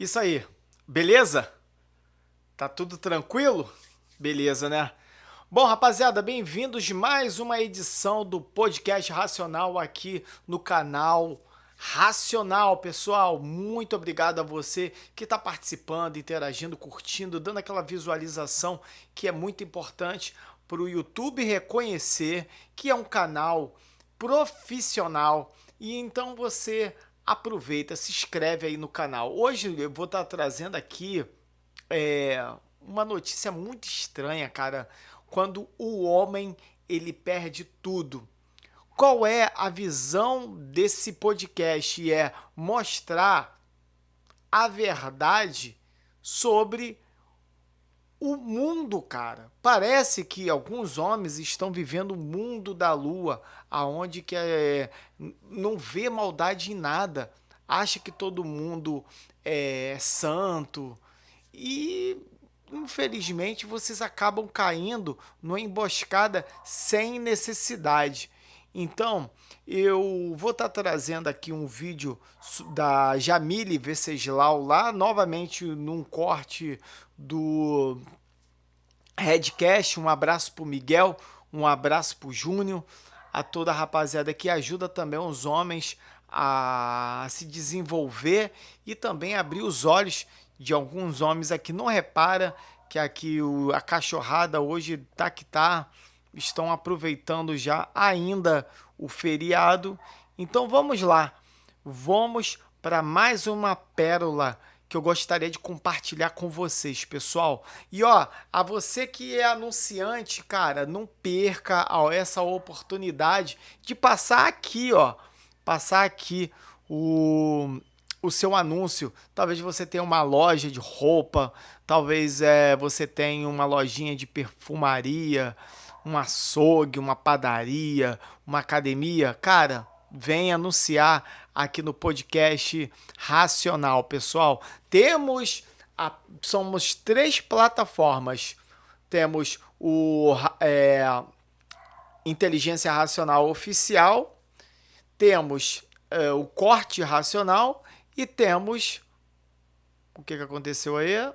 Isso aí. Beleza? Tá tudo tranquilo? Beleza, né? Bom, rapaziada, bem-vindos de mais uma edição do Podcast Racional aqui no canal Racional, pessoal. Muito obrigado a você que está participando, interagindo, curtindo, dando aquela visualização que é muito importante para o YouTube reconhecer que é um canal profissional e então você aproveita, se inscreve aí no canal. Hoje eu vou estar trazendo aqui uma notícia muito estranha, cara, quando o homem ele perde tudo. Qual é a visão desse podcast? É mostrar a verdade sobre o mundo, cara. Parece que alguns homens estão vivendo o mundo da lua, aonde não vê maldade em nada, acha que todo mundo é santo e infelizmente vocês acabam caindo numa emboscada sem necessidade. Então, eu vou estar trazendo aqui um vídeo da Jamile Venceslau lá novamente num corte do Redcast. Um abraço pro Miguel, um abraço pro Júnior, a toda a rapaziada que ajuda também os homens a se desenvolver e também abrir os olhos de alguns homens aqui. Não repara que aqui a cachorrada hoje tá que tá, estão aproveitando já ainda o feriado. Então vamos lá, vamos para mais uma pérola que eu gostaria de compartilhar com vocês, pessoal. E ó, a você que é anunciante, cara, não perca essa oportunidade de passar aqui, ó, passar aqui o seu anúncio. Talvez você tenha uma loja de roupa, talvez você tenha uma lojinha de perfumaria, um açougue, uma padaria, uma academia. Cara, vem anunciar aqui no podcast Racional, pessoal. Somos 3 plataformas. Temos o Inteligência Racional Oficial, temos o Corte Racional e temos... O que aconteceu aí?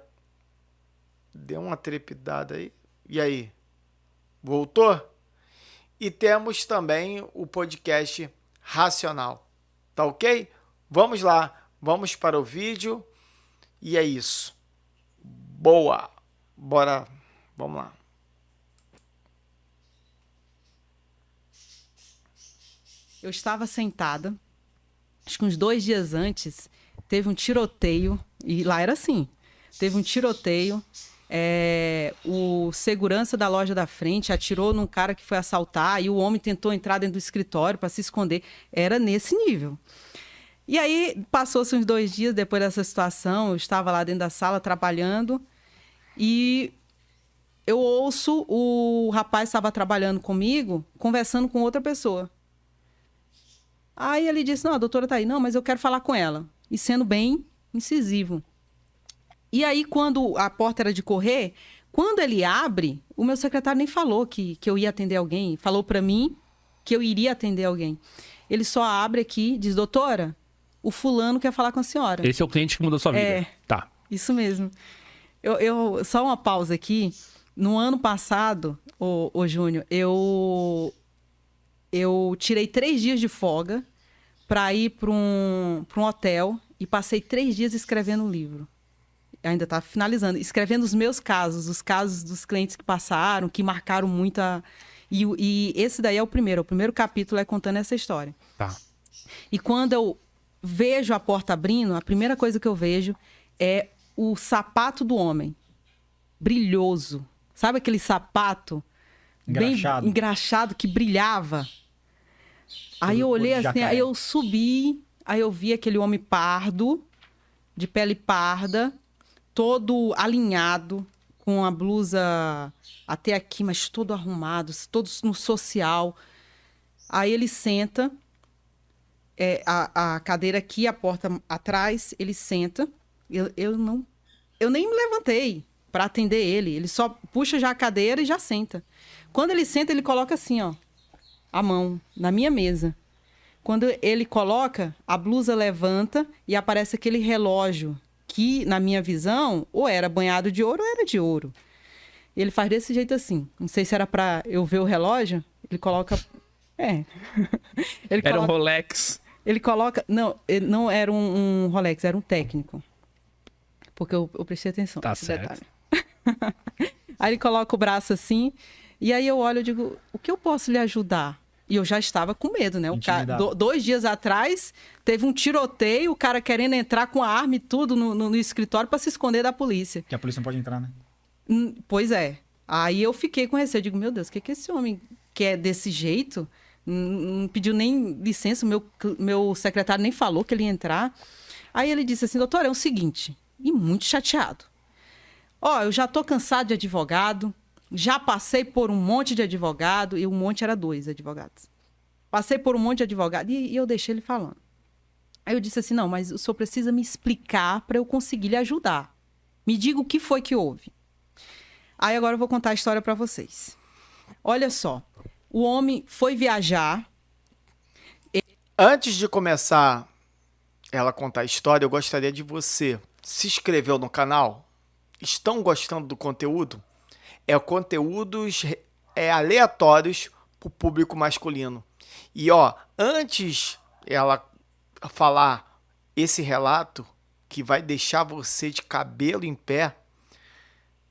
Deu uma trepidada aí. E aí? Voltou? E temos também o podcast Racional. Tá ok? Vamos lá. Vamos para o vídeo. E é isso. Boa! Bora. Vamos lá. Eu estava sentada, acho que uns 2 dias antes, teve um tiroteio, e lá era assim, teve um tiroteio, o segurança da loja da frente atirou num cara que foi assaltar, e o homem tentou entrar dentro do escritório para se esconder, era nesse nível. E aí, passou-se uns 2 dias depois dessa situação, eu estava lá dentro da sala trabalhando, e eu ouço o rapaz estava trabalhando comigo, conversando com outra pessoa. Aí ele disse, não, a doutora tá aí. Não, mas eu quero falar com ela. E sendo bem incisivo. E aí, quando a porta era de correr, quando ele abre, o meu secretário nem falou que eu ia atender alguém. Falou para mim que eu iria atender alguém. Ele só abre aqui, diz, doutora, o fulano quer falar com a senhora. Esse é o cliente que mudou sua vida. Tá. Isso mesmo. Só uma pausa aqui. No ano passado, ô Júnior, eu tirei 3 dias de folga para ir para um hotel e passei 3 dias escrevendo um livro. Ainda está finalizando. Escrevendo os meus casos, os casos dos clientes que passaram, que marcaram muito E esse daí é o primeiro capítulo é contando essa história. Tá. E quando eu vejo a porta abrindo, a primeira coisa que eu vejo é o sapato do homem. Brilhoso. Sabe aquele sapato engraxado. Bem engraxado que brilhava? Aí eu olhei assim, aí eu subi, aí eu vi aquele homem pardo, de pele parda, todo alinhado, com a blusa até aqui, mas todo arrumado, todos no social. Aí ele senta, a cadeira aqui, a porta atrás, ele senta. Eu nem me levantei para atender ele. Ele só puxa já a cadeira e já senta. Quando ele senta, ele coloca assim, ó, a mão na minha mesa. Quando ele coloca, a blusa levanta e aparece aquele relógio que, na minha visão, ou era banhado de ouro ou era de ouro. E ele faz desse jeito assim. Não sei se era pra eu ver o relógio. Ele coloca... Ele era um Rolex. Ele coloca... Não, ele não era um Rolex, era um técnico. Porque eu prestei atenção nesse detalhe. Aí ele coloca o braço assim, e aí eu olho e digo, o que eu posso lhe ajudar? E eu já estava com medo, né? 2 dias atrás, teve um tiroteio, o cara querendo entrar com a arma e tudo no escritório para se esconder da polícia. Que a polícia não pode entrar, né? Pois é. Aí eu fiquei com receio. Eu digo, meu Deus, o que esse homem quer desse jeito? Não pediu nem licença, meu secretário nem falou que ele ia entrar. Aí ele disse assim, doutor, é o seguinte, e muito chateado. Eu já tô cansado de advogado, já passei por um monte de advogado, e um monte era 2 advogados. Passei por um monte de advogado e eu deixei ele falando. Aí eu disse assim, não, mas o senhor precisa me explicar para eu conseguir lhe ajudar. Me diga o que foi que houve. Aí agora eu vou contar a história para vocês. Olha só, o homem foi viajar. Antes de começar ela contar a história, eu gostaria de você se inscrever no canal. Estão gostando do conteúdo? Conteúdos aleatórios para o público masculino. E antes ela falar esse relato que vai deixar você de cabelo em pé,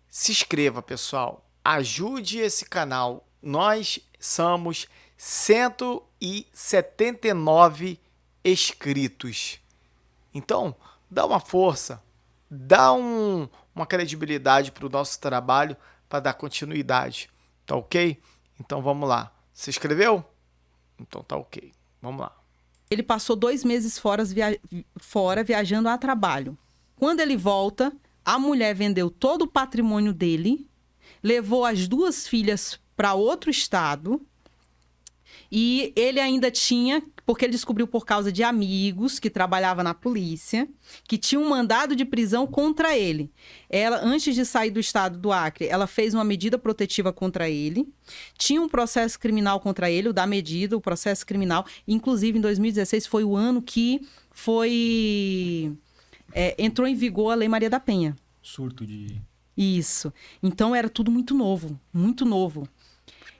se inscreva, pessoal. Ajude esse canal. Nós somos 179 inscritos. Então, dá uma força, dá uma credibilidade para o nosso trabalho, para dar continuidade. Tá ok? Então vamos lá. Se inscreveu? Então tá ok. Vamos lá. Ele passou 2 meses fora viajando a trabalho. Quando ele volta, a mulher vendeu todo o patrimônio dele, levou as 2 filhas para outro estado. E ele ainda tinha, porque ele descobriu por causa de amigos que trabalhavam na polícia, que tinha um mandado de prisão contra ele. Ela, antes de sair do estado do Acre, ela fez uma medida protetiva contra ele. Tinha um processo criminal contra ele, o da medida, o processo criminal. Inclusive, em 2016, foi o ano que entrou em vigor a Lei Maria da Penha. Surto de... Isso. Então, era tudo muito novo, muito novo.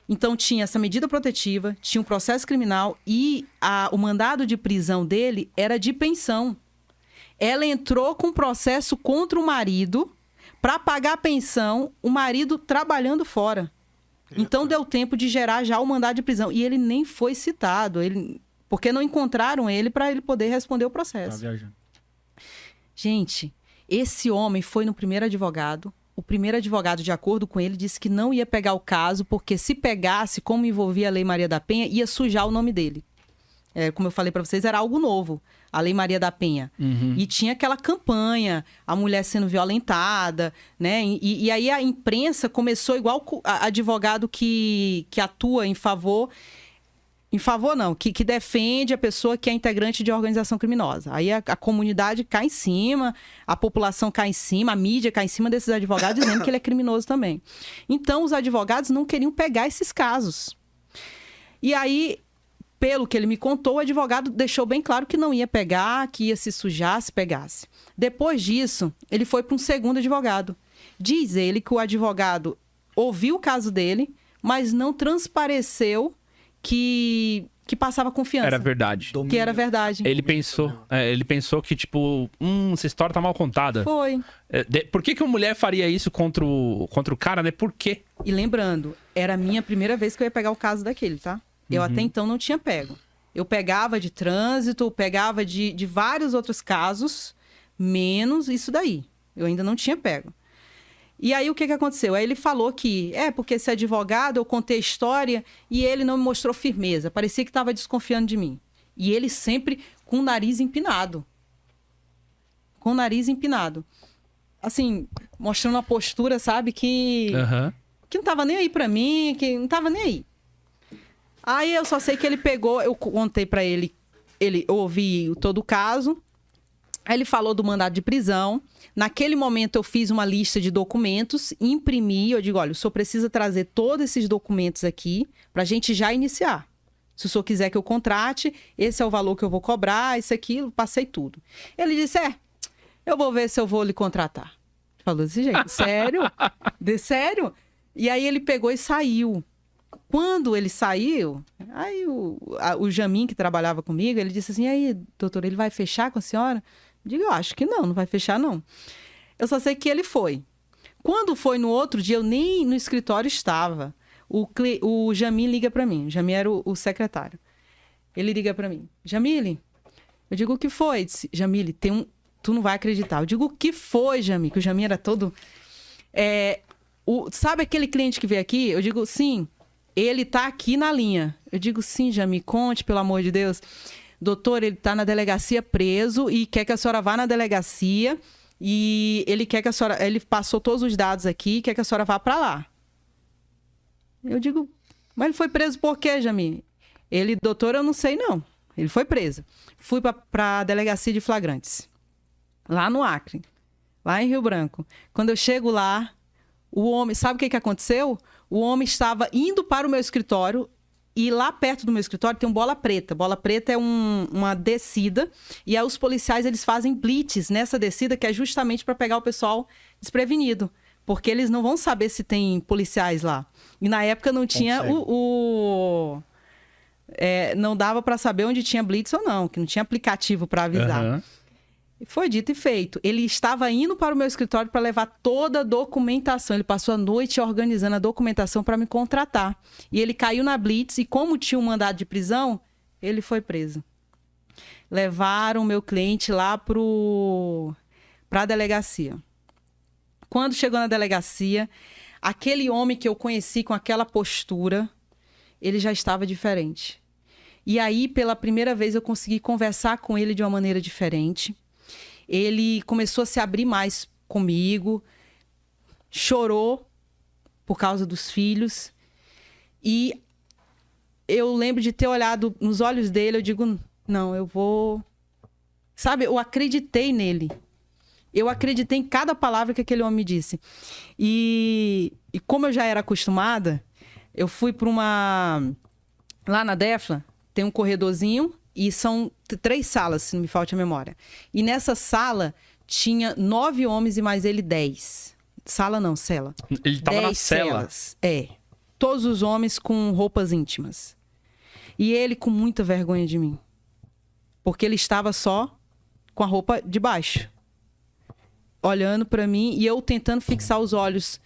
Então, tinha essa medida protetiva, tinha um processo criminal e o mandado de prisão dele era de pensão. Ela entrou com processo contra o marido para pagar a pensão, o marido trabalhando fora. Então, deu tempo de gerar já o mandado de prisão. E ele nem foi citado, porque não encontraram ele para ele poder responder o processo. Tá viajando. Gente, esse homem foi no primeiro advogado. O primeiro advogado, de acordo com ele, disse que não ia pegar o caso, porque se pegasse, como envolvia a Lei Maria da Penha, ia sujar o nome dele. Como eu falei para vocês, era algo novo, a Lei Maria da Penha. Uhum. E tinha aquela campanha, a mulher sendo violentada, né? E aí a imprensa começou igual advogado que atua em favor... Em favor, não, que defende a pessoa que é integrante de organização criminosa. Aí a comunidade cai em cima, a população cai em cima, a mídia cai em cima desses advogados, dizendo que ele é criminoso também. Então, os advogados não queriam pegar esses casos. E aí, pelo que ele me contou, o advogado deixou bem claro que não ia pegar, que ia se sujar se pegasse. Depois disso, ele foi para um segundo advogado. Diz ele que o advogado ouviu o caso dele, mas não transpareceu que passava confiança. Era verdade. Que era verdade. Ele pensou que, tipo, essa história tá mal contada. Foi. Por que uma mulher faria isso contra o cara, né? Por quê? E lembrando, era a minha primeira vez que eu ia pegar o caso daquele, tá? Eu até então não tinha pego. Eu pegava de trânsito, pegava de vários outros casos, menos isso daí. Eu ainda não tinha pego. E aí, o que aconteceu? Aí ele falou que, porque esse advogado, eu contei a história e ele não me mostrou firmeza. Parecia que estava desconfiando de mim. E ele sempre com o nariz empinado. Com o nariz empinado. Assim, mostrando uma postura, sabe, que não estava nem aí para mim, que não estava nem aí. Aí eu só sei que ele pegou, eu contei para ele, eu ouvi todo o caso. Aí ele falou do mandado de prisão. Naquele momento eu fiz uma lista de documentos, imprimi, eu digo, olha, o senhor precisa trazer todos esses documentos aqui para a gente já iniciar. Se o senhor quiser que eu contrate, esse é o valor que eu vou cobrar, isso aqui, passei tudo. Ele disse, Eu vou ver se eu vou lhe contratar. Falou desse jeito. Sério? Sério? E aí ele pegou e saiu. Quando ele saiu, aí o Jamin, que trabalhava comigo, ele disse assim, e aí, doutor, ele vai fechar com a senhora? Eu digo, eu acho que não vai fechar não. Eu só sei que ele foi. Quando foi no outro dia, eu nem no escritório estava. O Jamin liga para mim. O Jamin era o secretário. Ele liga para mim. Jamile, eu digo, o que foi? Ele disse, Jamile, tu não vai acreditar. Eu digo, o que foi, Jamin? Que o Jamin era todo... sabe aquele cliente que veio aqui? Eu digo, sim, ele tá aqui na linha. Eu digo, sim, Jamin, conte, pelo amor de Deus. Doutor, ele tá na delegacia preso e quer que a senhora vá na delegacia e ele quer que a senhora... Ele passou todos os dados aqui e quer que a senhora vá para lá. Eu digo, mas ele foi preso por quê, Jamin? Ele, doutor, eu não sei não. Ele foi preso. Fui para a delegacia de flagrantes. Lá no Acre, lá em Rio Branco. Quando eu chego lá, o homem... Sabe o que aconteceu? O homem estava indo para o meu escritório e lá perto do meu escritório tem um Bola Preta. Bola Preta é uma descida e aí os policiais eles fazem blitz nessa descida que é justamente para pegar o pessoal desprevenido. Porque eles não vão saber se tem policiais lá. E na época não tinha não dava para saber onde tinha blitz ou não, que não tinha aplicativo para avisar. Uhum. Foi dito e feito. Ele estava indo para o meu escritório para levar toda a documentação. Ele passou a noite organizando a documentação para me contratar. E ele caiu na blitz e como tinha um mandado de prisão, ele foi preso. Levaram o meu cliente lá para a delegacia. Quando chegou na delegacia, aquele homem que eu conheci com aquela postura, ele já estava diferente. E aí, pela primeira vez, eu consegui conversar com ele de uma maneira diferente. Ele começou a se abrir mais comigo, chorou por causa dos filhos. E eu lembro de ter olhado nos olhos dele, eu digo, não, eu vou... Sabe, eu acreditei nele. Eu acreditei em cada palavra que aquele homem me disse. E como eu já era acostumada, eu fui para uma... Lá na Defla, tem um corredorzinho e são 3 salas, se não me falta a memória. E nessa sala tinha 9 homens e mais ele 10. Sala não, cela. Ele tava na cela? Celas. Todos os homens com roupas íntimas. E ele com muita vergonha de mim. Porque ele estava só com a roupa de baixo. Olhando para mim e eu tentando fixar os olhos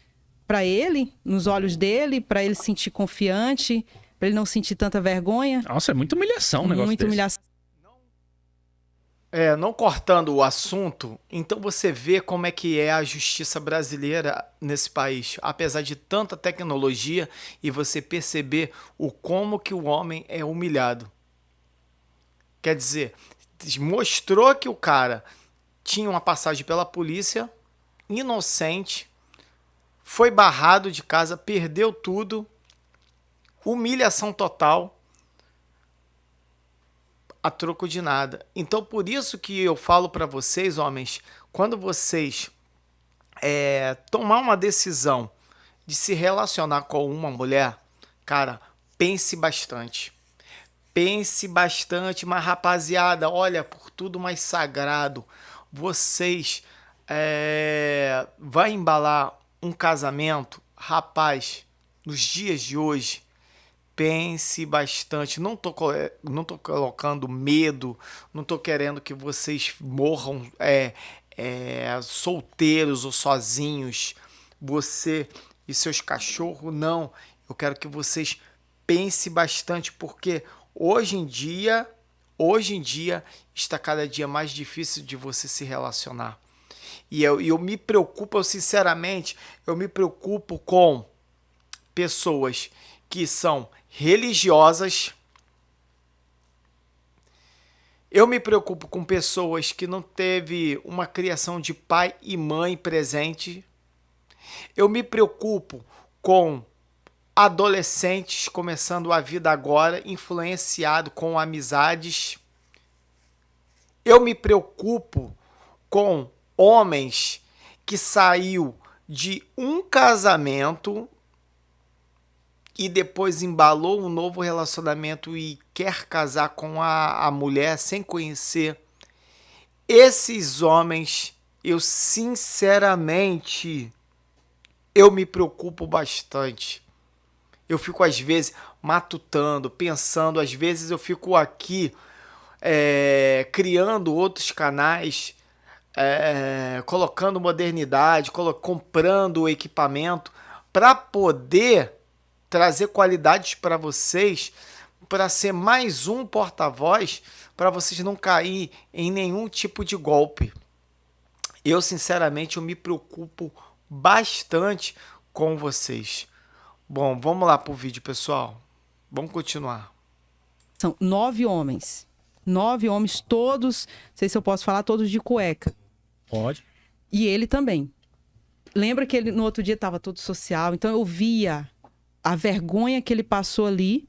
para ele, nos olhos dele, para ele se sentir confiante, para ele não sentir tanta vergonha. Nossa, é muita humilhação um negócio Muita desse. humilhação. Não cortando o assunto, então você vê como é que é a justiça brasileira nesse país, apesar de tanta tecnologia e você perceber o como que o homem é humilhado. Quer dizer, mostrou que o cara tinha uma passagem pela polícia, inocente, foi barrado de casa, perdeu tudo, humilhação total, a troco de nada. Então, por isso que eu falo para vocês, homens, quando vocês tomar uma decisão de se relacionar com uma mulher, cara, pense bastante. Pense bastante, mas rapaziada, olha, por tudo mais sagrado, vocês vai embalar um casamento, rapaz, nos dias de hoje, pense bastante. Não tô colocando medo, não tô querendo que vocês morram solteiros ou sozinhos, você e seus cachorros, não. Eu quero que vocês pensem bastante, porque hoje em dia está cada dia mais difícil de você se relacionar. E eu me preocupo, sinceramente, eu me preocupo com pessoas que são religiosas. Eu me preocupo com pessoas que não teve uma criação de pai e mãe presente. Eu me preocupo com adolescentes começando a vida agora, influenciado com amizades. Eu me preocupo com homens que saiu de um casamento e depois embalou um novo relacionamento e quer casar com a mulher sem conhecer. Esses homens eu sinceramente, eu me preocupo bastante. Eu fico às vezes matutando, pensando, às vezes eu fico aqui criando outros canais, colocando modernidade, comprando equipamento para poder trazer qualidades para vocês, para ser mais um porta-voz, para vocês não cair em nenhum tipo de golpe. Eu, sinceramente, eu me preocupo bastante com vocês. Bom, vamos lá pro vídeo, pessoal. Vamos continuar. São 9 homens. 9 homens, todos, não sei se eu posso falar, todos de cueca. Pode. E ele também. Lembra que ele no outro dia estava todo social, então eu via a vergonha que ele passou ali,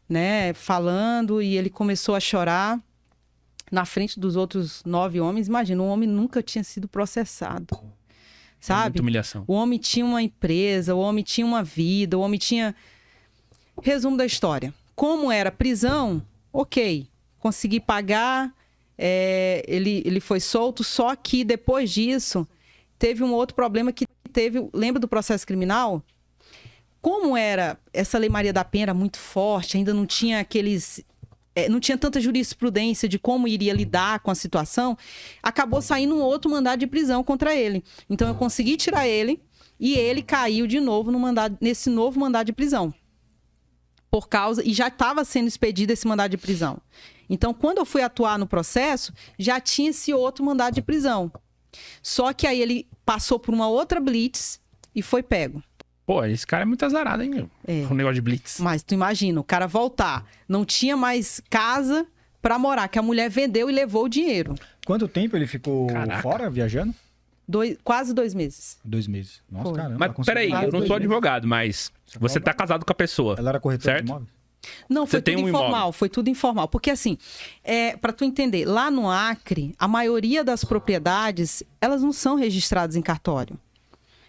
né, falando, e ele começou a chorar na frente dos outros 9 homens. Imagina, um homem nunca tinha sido processado, sabe? Muita humilhação. O homem tinha uma empresa, o homem tinha uma vida, o homem tinha... Resumo da história. Como era prisão, ok, consegui pagar, ele foi solto, só que depois disso teve um outro problema que teve... Lembra do processo criminal? Como era essa Lei Maria da Penha era muito forte, ainda não tinha aqueles... não tinha tanta jurisprudência de como iria lidar com a situação, acabou saindo um outro mandado de prisão contra ele. Então eu consegui tirar ele e ele caiu de novo nesse novo mandado de prisão. E já estava sendo expedido esse mandado de prisão. Então, quando eu fui atuar no processo, já tinha esse outro mandado de prisão. Só que aí ele passou por uma outra blitz e foi pego. Pô, esse cara é muito azarado, hein, meu? Um negócio de blitz. Mas tu imagina, o cara voltar, não tinha mais casa pra morar, que a mulher vendeu e levou o dinheiro. Quanto tempo ele ficou fora, viajando? Quase 2 meses. 2 meses. Nossa, Foi. caramba. Mas peraí, eu não sou advogado, mas você tá casado com a pessoa. Ela era corretora certo? de imóveis? Não, foi Você tem tudo um informal, imóvel. foi tudo informal. Porque assim, para tu entender, lá no Acre, a maioria das propriedades, elas não são registradas em cartório.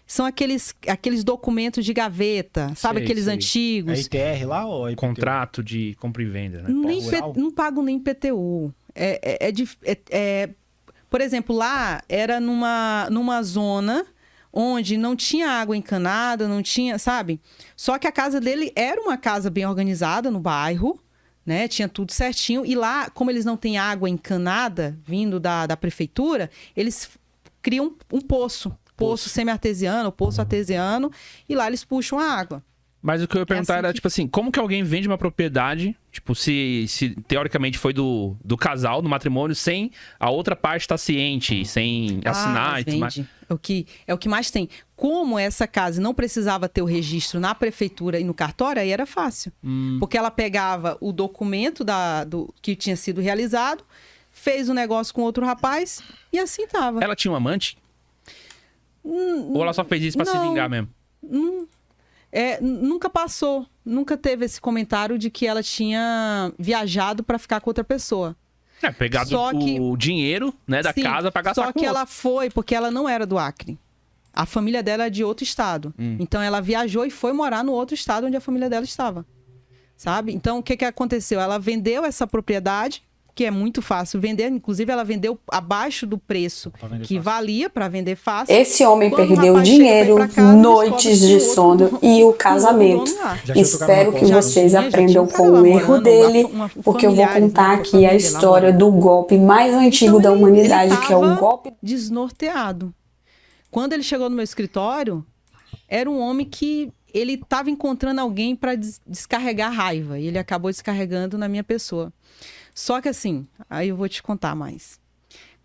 São aqueles documentos de gaveta, sabe? Sei, Aqueles sei. antigos. É ITR lá ou é IPTU? Contrato de compra e venda, né? Nem rural? não pagam nem IPTU. Por exemplo, lá era numa zona onde não tinha água encanada, não tinha, sabe? Só que a casa dele era uma casa bem organizada no bairro, né? Tinha tudo certinho. E lá, como eles não têm água encanada vindo da prefeitura, eles criam um poço semi-artesiano, poço artesiano, e lá eles puxam a água. Mas o que eu ia perguntar assim era, tipo assim, como que alguém vende uma propriedade, tipo, se teoricamente foi do casal, do matrimônio, sem a outra parte estar ciente, sem assinar e tudo mais. Vende. É o que mais tem. Como essa casa não precisava ter o registro na prefeitura e no cartório, aí era fácil. Porque ela pegava o documento que tinha sido realizado, fez um negócio com outro rapaz e assim tava. Ela tinha um amante? Ou ela só fez isso pra se vingar mesmo? Nunca passou, nunca teve esse comentário de que ela tinha viajado para ficar com outra pessoa. Pegado Só que- o dinheiro, né, da Sim, casa pra gastar só com que outro. ela foi porque ela não era do Acre. A família dela é de outro estado. Então ela viajou e foi morar no outro estado onde a família dela estava. Sabe? Então o que aconteceu? Ela vendeu essa propriedade, que é muito fácil vender, inclusive ela vendeu abaixo do preço Pra vender que fácil. valia para vender fácil. Esse homem Quando o perdeu rapaz chega pra ir dinheiro, pra casa, noites descobre de que o sono outro- e o outro casamento. dono lá. Já tinha Espero tocado que na vocês Já tinha aprendam um cara com lá o erro morando, dele, porque eu vou familiares, contar né, aqui família a lá história morando. do golpe mais antigo Então, da humanidade, ele que é o tava golpe. desnorteado. Quando ele chegou no meu escritório, era um homem que ele estava encontrando alguém para descarregar raiva. E ele acabou descarregando na minha pessoa. Só que assim, aí eu vou te contar mais.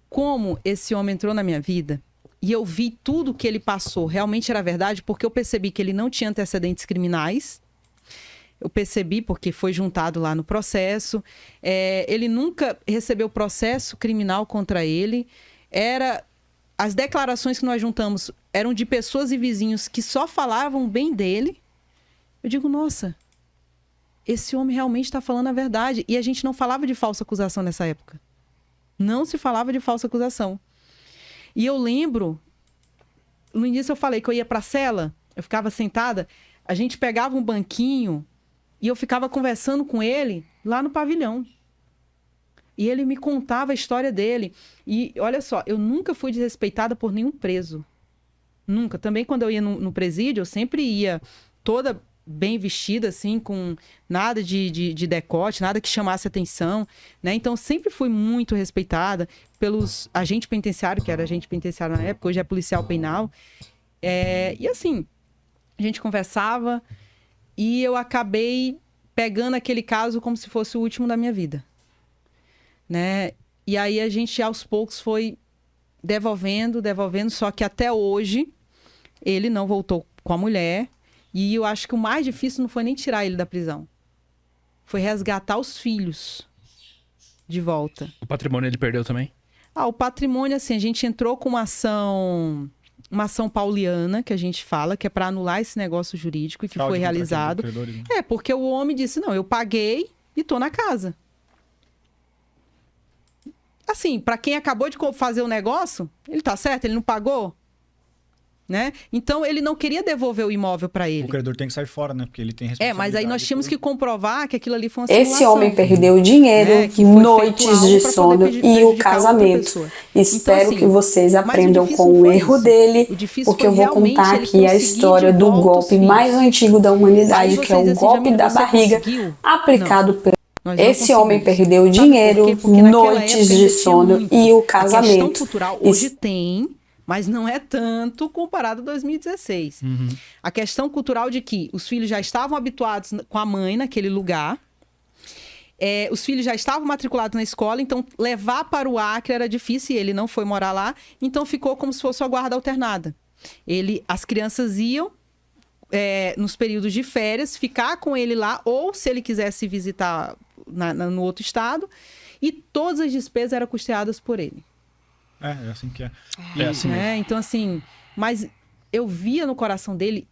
Como esse homem entrou na minha vida e eu vi tudo que ele passou, realmente era verdade, porque eu percebi que ele não tinha antecedentes criminais. Eu percebi porque foi juntado lá no processo. Ele nunca recebeu processo criminal contra ele. As declarações que nós juntamos eram de pessoas e vizinhos que só falavam bem dele. Eu digo, nossa, esse homem realmente está falando a verdade. E a gente não falava de falsa acusação nessa época. Não se falava de falsa acusação. E eu lembro, no início eu falei que eu ia para a cela, eu ficava sentada, a gente pegava um banquinho e eu ficava conversando com ele lá no pavilhão. E ele me contava a história dele. E olha só, eu nunca fui desrespeitada por nenhum preso. Nunca. Também quando eu ia no presídio, eu sempre ia toda bem vestida, assim, com nada de decote, nada que chamasse atenção, né? Então, sempre fui muito respeitada pelos agentes penitenciários, que era agente penitenciário na época, hoje é policial penal. E assim, a gente conversava e eu acabei pegando aquele caso como se fosse o último da minha vida, né? E aí a gente, aos poucos, foi devolvendo, só que até hoje ele não voltou com a mulher. E eu acho que o mais difícil não foi nem tirar ele da prisão. Foi resgatar os filhos de volta. O patrimônio ele perdeu também? O patrimônio, assim, a gente entrou com uma ação pauliana, que a gente fala, que é para anular esse negócio jurídico e que foi realizado. Porque o homem disse, não, eu paguei e tô na casa. Assim, para quem acabou de fazer o negócio, ele tá certo, ele não pagou? Né? Então, ele não queria devolver o imóvel para ele. O credor tem que sair fora, né? Porque ele tem responsabilidade. Mas aí nós tínhamos que comprovar que aquilo ali foi uma simulação. Esse homem perdeu dinheiro, noites de sono e o casamento. Espero então, assim, que vocês aprendam com o erro dele, porque eu vou contar aqui a história do golpe mais antigo da humanidade, que é o golpe da barriga, aplicado pelo... Esse homem perdeu dinheiro, noites de sono e o casamento. A questão cultural hoje tem... Mas não é tanto comparado a 2016. A questão cultural de que os filhos já estavam habituados com a mãe naquele lugar. Os filhos já estavam matriculados na escola, então levar para o Acre era difícil e ele não foi morar lá. Então ficou como se fosse uma guarda alternada. As crianças iam, nos períodos de férias, ficar com ele lá, ou se ele quisesse visitar no outro estado. E todas as despesas eram custeadas por ele. É assim que é. Então, assim, mas eu via no coração dele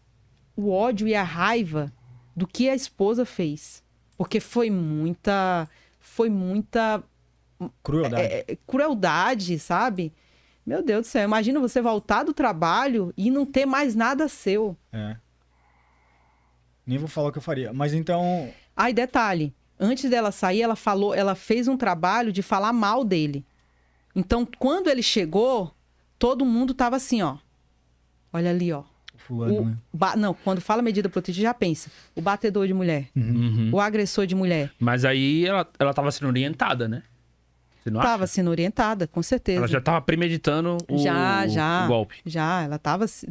o ódio e a raiva do que a esposa fez. Porque foi muita crueldade, sabe? Meu Deus do céu, imagina você voltar do trabalho e não ter mais nada seu. Nem vou falar o que eu faria, mas então... E detalhe, antes dela sair, ela fez um trabalho de falar mal dele. Então, quando ele chegou, todo mundo tava assim, ó. Olha ali, ó. Fulano, né? Não, quando fala medida protegida, já pensa. O batedor de mulher. O agressor de mulher. Mas aí ela tava sendo orientada, né? Você não acha? Tava sendo orientada, com certeza. Ela já tava premeditando o golpe.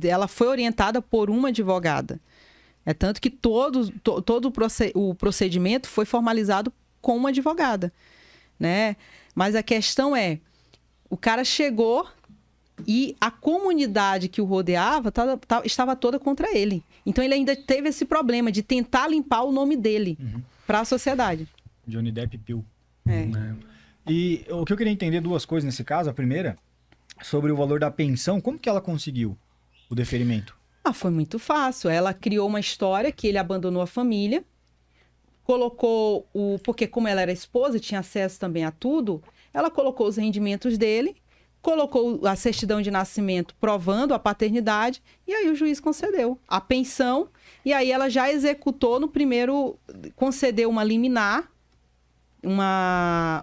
Ela foi orientada por uma advogada. Tanto que todo o procedimento foi formalizado com uma advogada, né? Mas a questão o cara chegou e a comunidade que o rodeava estava toda contra ele. Então ele ainda teve esse problema de tentar limpar o nome dele para a sociedade. Johnny Depp Piu. E o que eu queria entender, duas coisas nesse caso. A primeira, sobre o valor da pensão. Como que ela conseguiu o deferimento? Foi muito fácil. Ela criou uma história que ele abandonou a família, colocou porque como ela era esposa e tinha acesso também a tudo, ela colocou os rendimentos dele, colocou a certidão de nascimento provando a paternidade, e aí o juiz concedeu a pensão, e aí ela já executou no primeiro, concedeu uma liminar,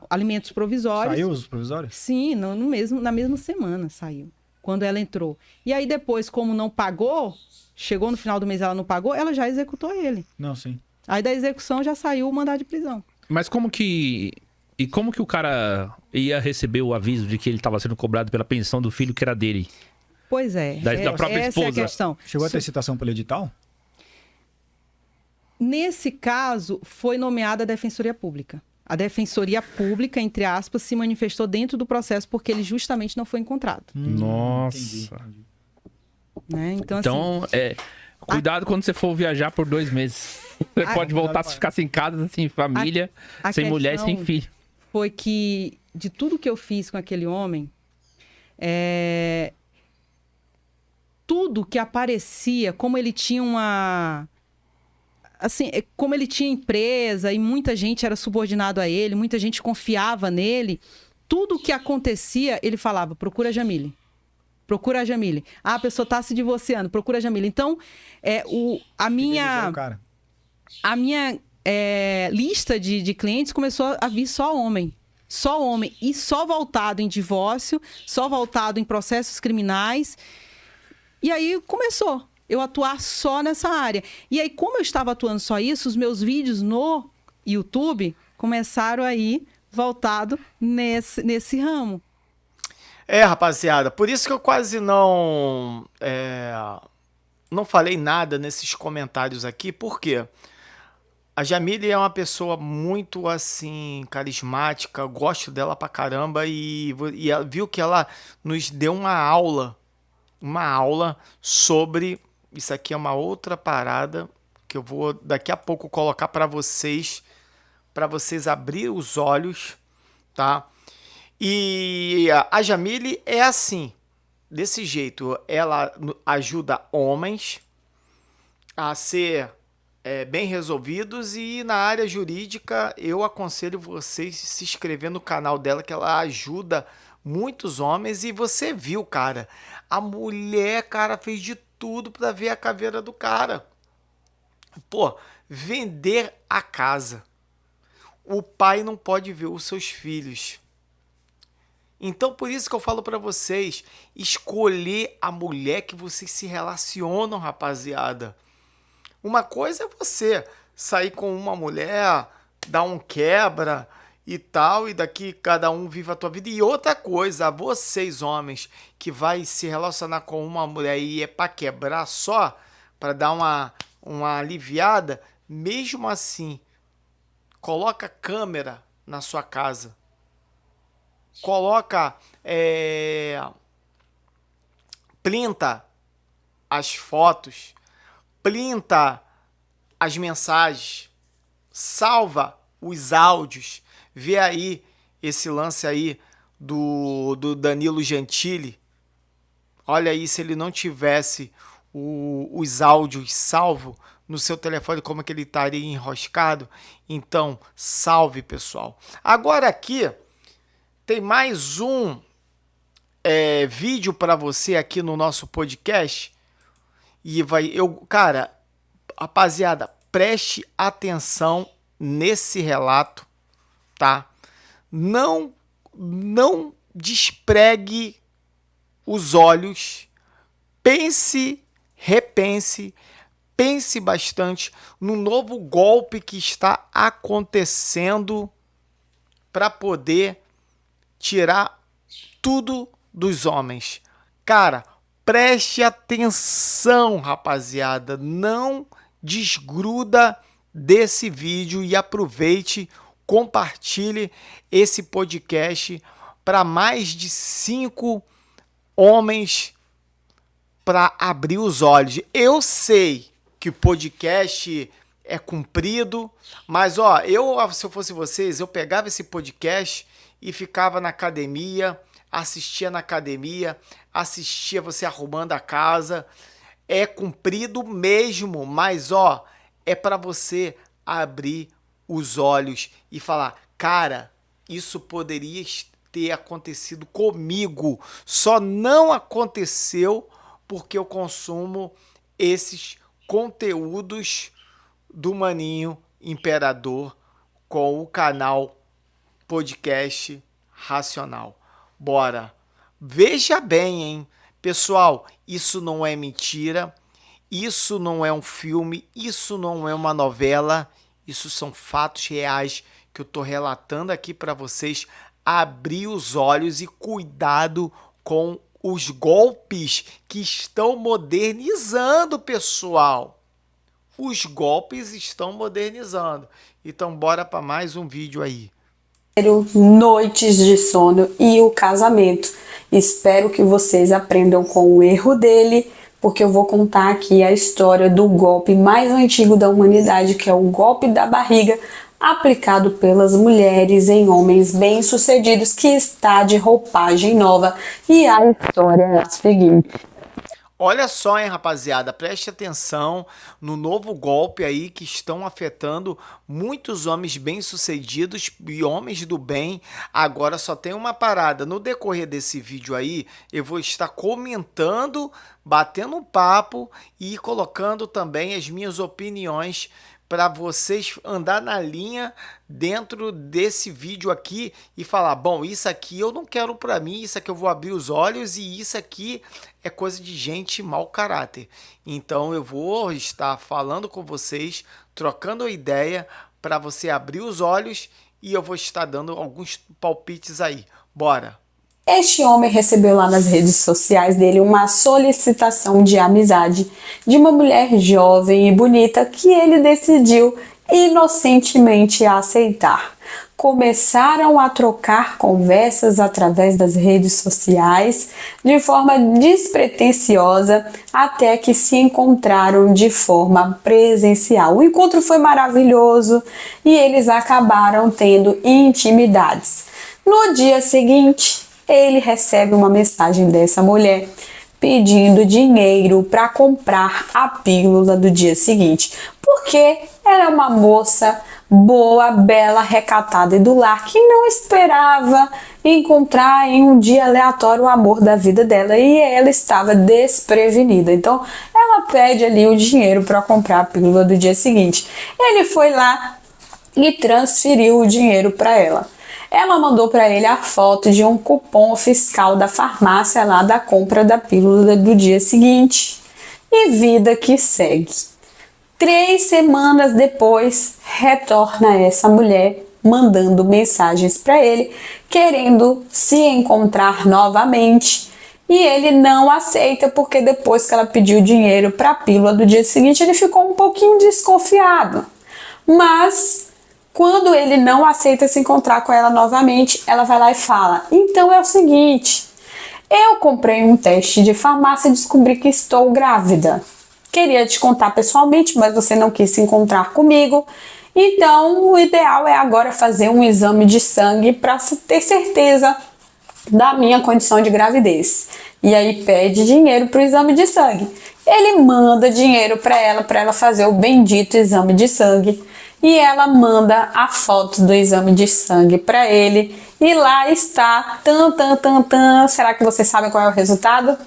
alimentos provisórios. Saiu os provisórios? Sim, na mesma semana saiu, quando ela entrou. E aí depois, como não pagou, chegou no final do mês ela não pagou, ela já executou ele. Não, sim. Aí da execução já saiu o mandado de prisão. Mas como que o cara ia receber o aviso de que ele estava sendo cobrado pela pensão do filho que era dele? Pois é. Da própria essa esposa. É a questão. Chegou a ter citação pelo edital? Nesse caso, foi nomeada a Defensoria Pública. A Defensoria Pública, entre aspas, se manifestou dentro do processo porque ele justamente não foi encontrado. Nossa. Entendi. Né? Então, cuidado quando você for viajar por 2 meses. Você pode voltar a ficar sem casa, sem família, sem mulher e sem filho. Foi que, de tudo que eu fiz com aquele homem, tudo que aparecia, como ele tinha como ele tinha empresa e muita gente era subordinado a ele, muita gente confiava nele, tudo que acontecia, ele falava, procura a Jamile. Procura a Jamile. A pessoa está se divorciando, procura a Jamile. Então, a minha lista de clientes começou a vir só homem. só homem e só voltado em divórcio, só voltado em processos criminais. E aí começou eu atuar só nessa área. E aí, como eu estava atuando só isso, os meus vídeos no YouTube começaram aí voltado nesse ramo. Rapaziada, por isso que eu quase não falei nada nesses comentários aqui, por quê? A Jamile é uma pessoa muito, assim, carismática, gosto dela pra caramba e viu que ela nos deu uma aula sobre... Isso aqui é uma outra parada que eu vou daqui a pouco colocar para vocês abrir os olhos, tá? E a Jamile é assim, desse jeito, ela ajuda homens a ser bem resolvidos e na área jurídica eu aconselho vocês a se inscrever no canal dela, que ela ajuda muitos homens. E você viu, cara, a mulher, cara, fez de tudo para ver a caveira do cara. Pô, vender a casa. O pai não pode ver os seus filhos. Então, por isso que eu falo para vocês, escolher a mulher que vocês se relacionam, rapaziada. Uma coisa é você sair com uma mulher, dar um quebra e tal, e daqui cada um vive a tua vida. E outra coisa, vocês homens que vai se relacionar com uma mulher e é para quebrar só, para dar uma aliviada, mesmo assim, coloca câmera na sua casa. Coloca, printa as fotos, printa as mensagens, salva os áudios, vê aí esse lance aí do Danilo Gentili. Olha aí, se ele não tivesse os áudios salvo no seu telefone, como é que ele estaria enroscado? Então, salve, pessoal. Agora aqui tem mais um vídeo para você aqui no nosso podcast. E cara, rapaziada, preste atenção nesse relato, tá? Não despregue os olhos, repense bastante no novo golpe que está acontecendo para poder tirar tudo dos homens. Cara, preste atenção, rapaziada. Não desgruda desse vídeo e aproveite, compartilhe esse podcast para mais de 5 homens para abrir os olhos. Eu sei que o podcast é comprido, mas se eu fosse vocês, eu pegava esse podcast e ficava na academia, assistia na academia, assistia você arrumando a casa. É comprido mesmo, mas é para você abrir os olhos e falar, cara, isso poderia ter acontecido comigo, só não aconteceu porque eu consumo esses conteúdos do Maninho Imperador com o canal Podcast Racional. Bora! Veja bem, hein? Pessoal, isso não é mentira, isso não é um filme, isso não é uma novela, isso são fatos reais que eu tô relatando aqui para vocês. Abrir os olhos e cuidado com os golpes que estão modernizando, pessoal. Os golpes estão modernizando. Então, bora para mais um vídeo aí. Noites de sono e o casamento. Espero que vocês aprendam com o erro dele, porque eu vou contar aqui a história do golpe mais antigo da humanidade, que é o golpe da barriga, aplicado pelas mulheres em homens bem-sucedidos, que está de roupagem nova. E a história é a seguinte. Olha só, hein, rapaziada, preste atenção no novo golpe aí que estão afetando muitos homens bem-sucedidos e homens do bem. Agora só tem uma parada, no decorrer desse vídeo aí, eu vou estar comentando, batendo um papo e colocando também as minhas opiniões para vocês andar na linha dentro desse vídeo aqui e falar, bom, isso aqui eu não quero para mim, isso aqui eu vou abrir os olhos e isso aqui é coisa de gente mau caráter. Então eu vou estar falando com vocês, trocando ideia para você abrir os olhos e eu vou estar dando alguns palpites aí. Bora! Este homem recebeu lá nas redes sociais dele uma solicitação de amizade de uma mulher jovem e bonita que ele decidiu inocentemente aceitar. Começaram a trocar conversas através das redes sociais de forma despretensiosa até que se encontraram de forma presencial. O encontro foi maravilhoso e eles acabaram tendo intimidades. No dia seguinte, ele recebe uma mensagem dessa mulher pedindo dinheiro para comprar a pílula do dia seguinte, porque ela é uma moça boa, bela, recatada e do lar que não esperava encontrar em um dia aleatório o amor da vida dela e ela estava desprevenida. Então ela pede ali o dinheiro para comprar a pílula do dia seguinte. Ele foi lá e transferiu o dinheiro para ela. Ela mandou para ele a foto de um cupom fiscal da farmácia lá da compra da pílula do dia seguinte. E vida que segue. 3 semanas depois, retorna essa mulher mandando mensagens para ele, querendo se encontrar novamente. E ele não aceita porque depois que ela pediu dinheiro para a pílula do dia seguinte, ele ficou um pouquinho desconfiado. Mas quando ele não aceita se encontrar com ela novamente, ela vai lá e fala, então é o seguinte, eu comprei um teste de farmácia e descobri que estou grávida. Queria te contar pessoalmente, mas você não quis se encontrar comigo. Então, o ideal é agora fazer um exame de sangue para ter certeza da minha condição de gravidez. E aí pede dinheiro para o exame de sangue. Ele manda dinheiro para ela fazer o bendito exame de sangue. E ela manda a foto do exame de sangue para ele. E lá está, será que vocês sabem qual é o resultado?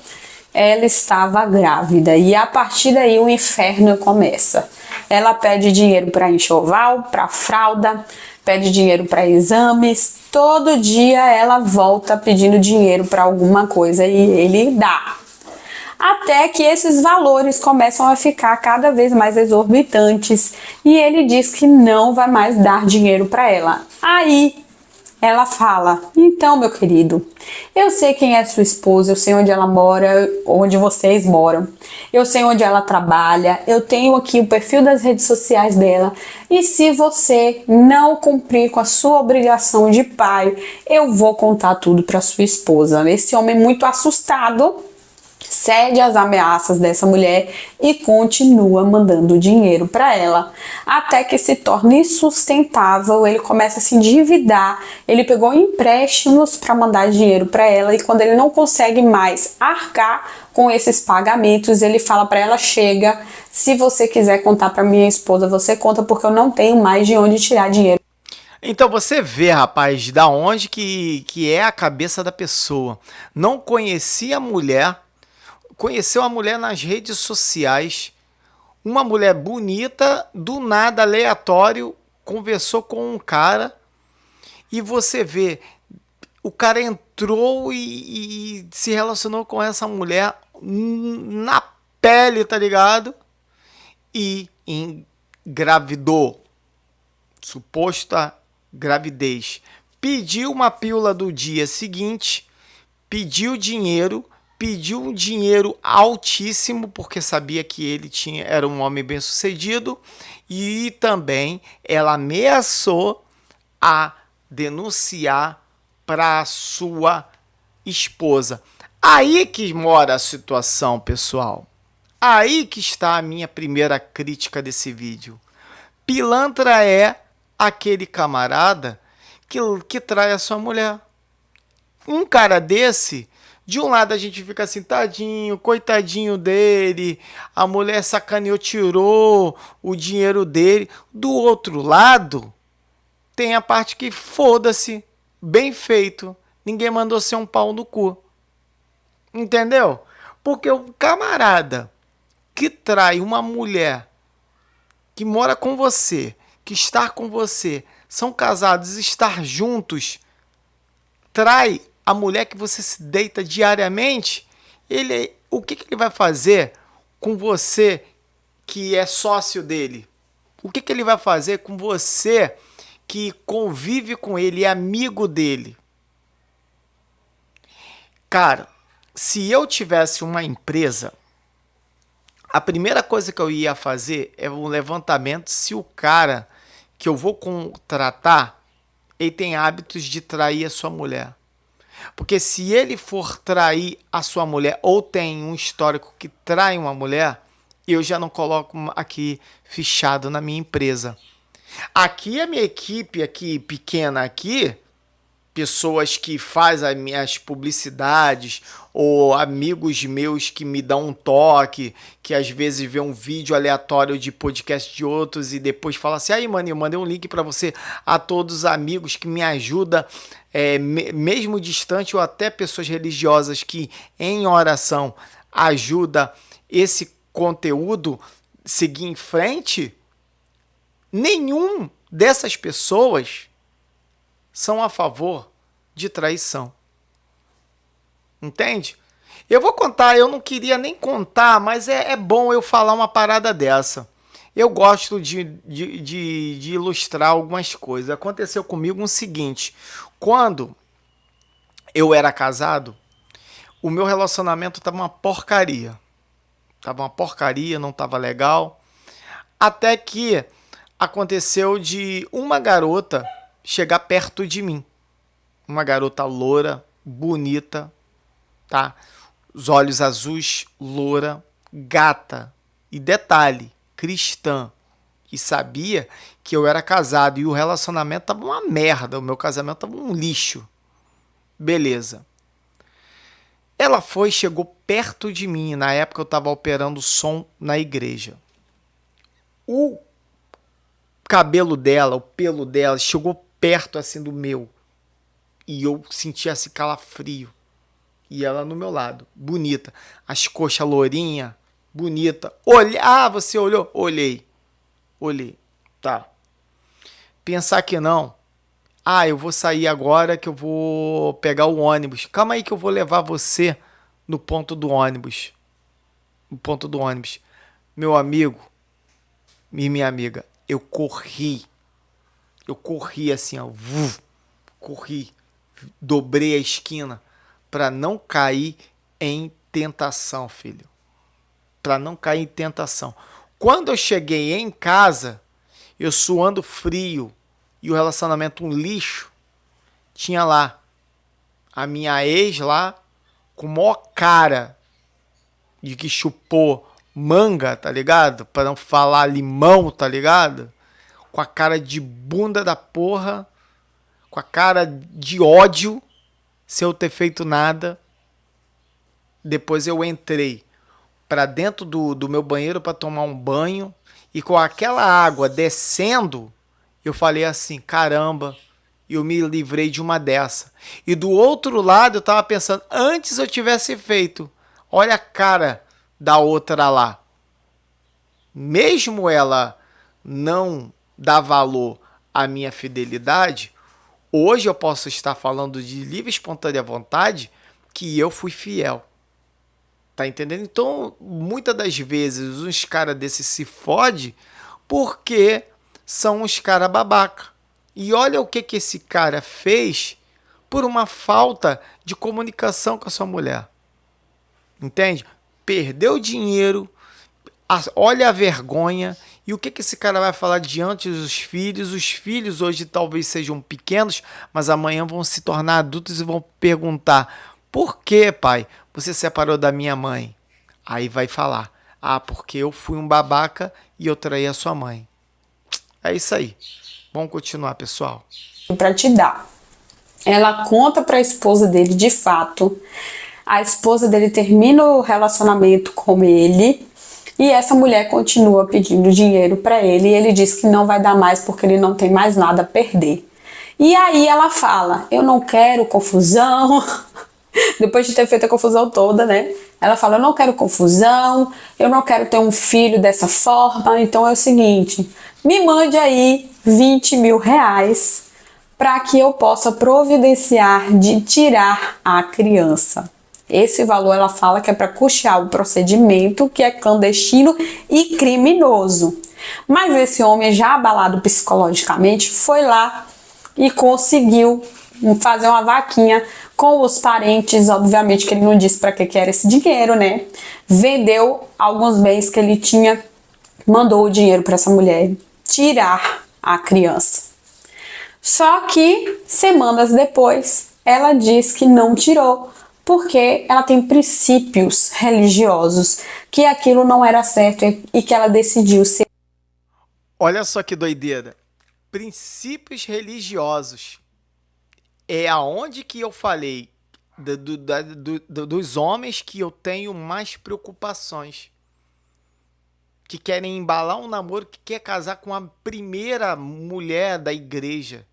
Ela estava grávida e a partir daí o inferno começa. Ela pede dinheiro para enxoval, para fralda, pede dinheiro para exames. Todo dia ela volta pedindo dinheiro para alguma coisa e ele dá. Até que esses valores começam a ficar cada vez mais exorbitantes e ele diz que não vai mais dar dinheiro para ela. Aí ela fala, então meu querido, eu sei quem é sua esposa, eu sei onde ela mora, onde vocês moram, eu sei onde ela trabalha, eu tenho aqui o perfil das redes sociais dela e se você não cumprir com a sua obrigação de pai, eu vou contar tudo para sua esposa. Esse homem muito assustado cede às ameaças dessa mulher e continua mandando dinheiro para ela, até que se torna insustentável, ele começa a se endividar, ele pegou empréstimos para mandar dinheiro para ela e quando ele não consegue mais arcar com esses pagamentos, ele fala para ela, chega, se você quiser contar para minha esposa, você conta porque eu não tenho mais de onde tirar dinheiro. Então você vê, rapaz, da onde que é a cabeça da pessoa. Não conhecia a mulher, conheceu a mulher nas redes sociais, uma mulher bonita, do nada, aleatório, conversou com um cara e você vê, o cara entrou e se relacionou com essa mulher na pele, tá ligado? E engravidou, suposta gravidez. Pediu uma pílula do dia seguinte, pediu dinheiro, pediu um dinheiro altíssimo, porque sabia que ele era um homem bem-sucedido, e também ela ameaçou a denunciar para a sua esposa. Aí que mora a situação, pessoal. Aí que está a minha primeira crítica desse vídeo. Pilantra é aquele camarada que trai a sua mulher. Um cara desse, de um lado a gente fica assim, tadinho, coitadinho dele, a mulher sacaneou, tirou o dinheiro dele. Do outro lado, tem a parte que foda-se, bem feito, ninguém mandou ser um pau no cu. Entendeu? Porque o camarada que trai uma mulher que mora com você, que está com você, são casados, estar juntos, trai a mulher que você se deita diariamente, o que ele vai fazer com você que é sócio dele? O que ele vai fazer com você que convive com ele, é amigo dele? Cara, se eu tivesse uma empresa, a primeira coisa que eu ia fazer é um levantamento se o cara que eu vou contratar, ele tem hábitos de trair a sua mulher. Porque se ele for trair a sua mulher ou tem um histórico que trai uma mulher, eu já não coloco aqui fichado na minha empresa. Aqui a minha equipe aqui pequena aqui, pessoas que fazem as minhas publicidades ou amigos meus que me dão um toque, que às vezes vê um vídeo aleatório de podcast de outros e depois fala assim, aí mano, eu mandei um link para você, a todos os amigos que me ajudam, mesmo distante, ou até pessoas religiosas que em oração ajuda esse conteúdo seguir em frente. Nenhum dessas pessoas são a favor de traição. Entende? Eu vou contar, eu não queria nem contar, mas é bom eu falar uma parada dessa. Eu gosto de ilustrar algumas coisas. Aconteceu comigo o seguinte, quando eu era casado, o meu relacionamento estava uma porcaria. Tava uma porcaria, não tava legal. Até que aconteceu de uma garota chegar perto de mim. Uma garota loura, bonita, tá? Os olhos azuis, loura, gata. E detalhe, cristã. E sabia que eu era casado e o relacionamento tava uma merda. O meu casamento tava um lixo. Beleza. Ela chegou perto de mim. Na época eu estava operando som na igreja. O cabelo dela, o pelo dela, chegou perto assim do meu. E eu senti esse calafrio. E ela no meu lado, bonita. As coxas lourinha, bonita. Você olhou? Olhei. Tá. Pensar que não. Eu vou sair agora que eu vou pegar o ônibus. Calma aí que eu vou levar você no ponto do ônibus. No ponto do ônibus. Meu amigo e minha amiga, eu corri. Eu corri assim, ó. Corri. Dobrei a esquina para não cair em tentação, filho. Para não cair em tentação. Quando eu cheguei em casa, eu suando frio, e o relacionamento um lixo, tinha lá a minha ex lá, com maior cara de que chupou manga, tá ligado? Para não falar limão, tá ligado? Com a cara de bunda da porra, com a cara de ódio, sem eu ter feito nada. Depois eu entrei para dentro do meu banheiro para tomar um banho, e com aquela água descendo, eu falei assim, caramba, eu me livrei de uma dessa. E do outro lado eu tava pensando, antes eu tivesse feito, olha a cara da outra lá. Mesmo ela não dar valor à minha fidelidade, hoje eu posso estar falando de livre e espontânea vontade que eu fui fiel. Tá entendendo? Então, muitas das vezes, uns caras desses se fodem porque são uns caras babaca. E olha o que esse cara fez por uma falta de comunicação com a sua mulher. Entende? Perdeu dinheiro, olha a vergonha. E o que esse cara vai falar diante dos filhos? Os filhos hoje talvez sejam pequenos, mas amanhã vão se tornar adultos e vão perguntar: por que, pai, você separou da minha mãe? Aí vai falar: porque eu fui um babaca e eu traí a sua mãe. É isso aí. Vamos continuar, pessoal. Para te dar. Ela conta para a esposa dele, de fato. A esposa dele termina o relacionamento com ele e essa mulher continua pedindo dinheiro para ele e ele diz que não vai dar mais porque ele não tem mais nada a perder. E aí ela fala: eu não quero confusão, Depois de ter feito a confusão toda, né? Ela fala, eu não quero confusão, eu não quero ter um filho dessa forma, então é o seguinte, me mande aí 20 mil reais para que eu possa providenciar de tirar a criança. Esse valor ela fala que é para custear o procedimento, que é clandestino e criminoso. Mas esse homem, já abalado psicologicamente, foi lá e conseguiu fazer uma vaquinha com os parentes. Obviamente que ele não disse para que era esse dinheiro, né? Vendeu alguns bens que ele tinha, mandou o dinheiro para essa mulher tirar a criança. Só que semanas depois ela diz que não tirou, porque ela tem princípios religiosos, que aquilo não era certo e que ela decidiu ser. Olha só que doideira. Princípios religiosos. É aonde que eu falei dos homens que eu tenho mais preocupações. Que querem embalar um namoro, que quer casar com a primeira mulher da igreja.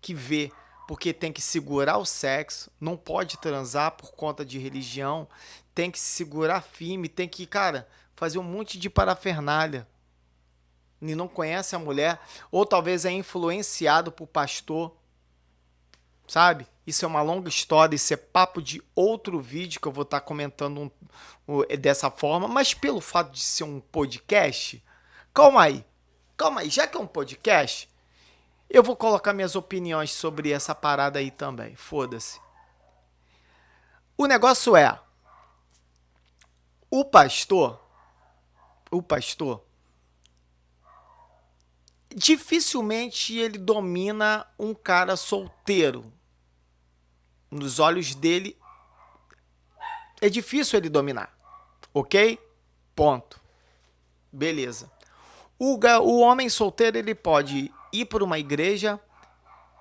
Que vê, porque tem que segurar o sexo, não pode transar por conta de religião, tem que se segurar firme, tem que, cara, fazer um monte de parafernália. E não conhece a mulher, ou talvez é influenciado por pastor, sabe? Isso é uma longa história, isso é papo de outro vídeo que eu vou estar comentando dessa forma, mas pelo fato de ser um podcast, calma aí, já que é um podcast, eu vou colocar minhas opiniões sobre essa parada aí também, foda-se. O negócio é, o pastor, dificilmente ele domina um cara solteiro. Nos olhos dele, é difícil ele dominar, ok? Ponto. Beleza. O homem solteiro, ele pode ir para uma igreja,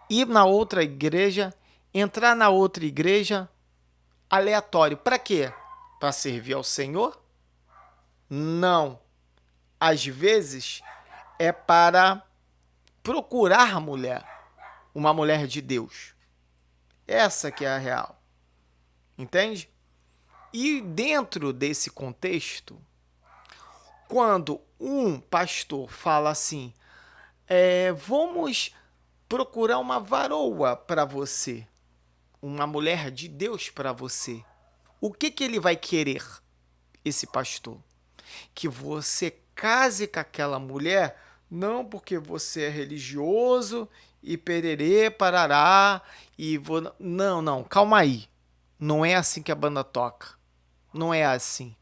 ir na outra igreja, entrar na outra igreja, aleatório. Para quê? Para servir ao Senhor? Não. Às vezes é para procurar mulher, uma mulher de Deus. Essa que é a real. Entende? E dentro desse contexto, quando um pastor fala assim, vamos procurar uma varoa para você, uma mulher de Deus para você, o que ele vai querer, esse pastor? Que você case com aquela mulher, não porque você é religioso e pererê, parará, não, calma aí. Não é assim que a banda toca. Não é assim.